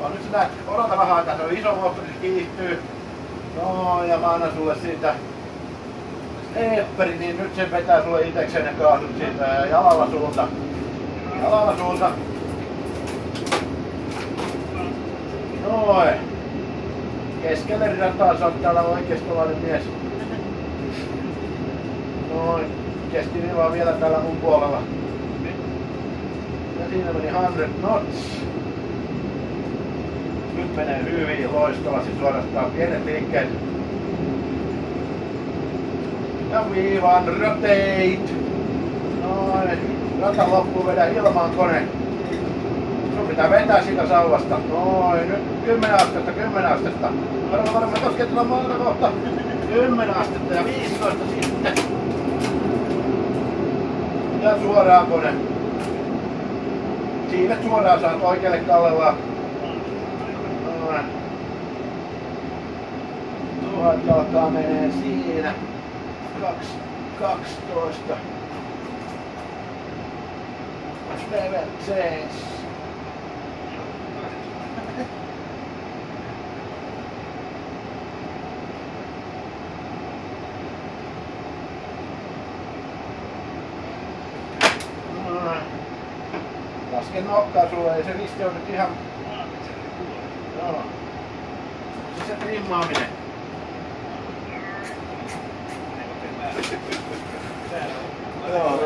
No nyt sä näet, odota vähän aikaa, se on iso moottori, se kiihtyy. No ja mä annan sulle siitä eepperi, niin nyt se vetää sulle itekseen ne kaasut siitä jalalla suunta. Jalalla suunta. Noin. Keskelle rataa, sä oot täällä oikeistolainen mies. Noin. Keskiviiva vielä täällä mun puolella. Ja siinä meni 100 knots. Nyt menee hyvin loistavasti suorastaan pienet liikkeet. Ja viivan rotate. Noin. Rata loppuu, vedä ilmaan kone. Sun pitää vetää siitä sauvasta. Noin. Nyt 10 astetta, 10 astetta. Varmaan kosketella monta kohta. 10 astetta ja 15 sitten. Ja suoraan kone. Siivet suoraan saat oikealle kallellaan. Noin. Tuot alkaa menee siinä. 12. Level change. Laske nokkaa sulle, ei se risti on nyt ihan... Joo. Se se trimmaaminen. Joo.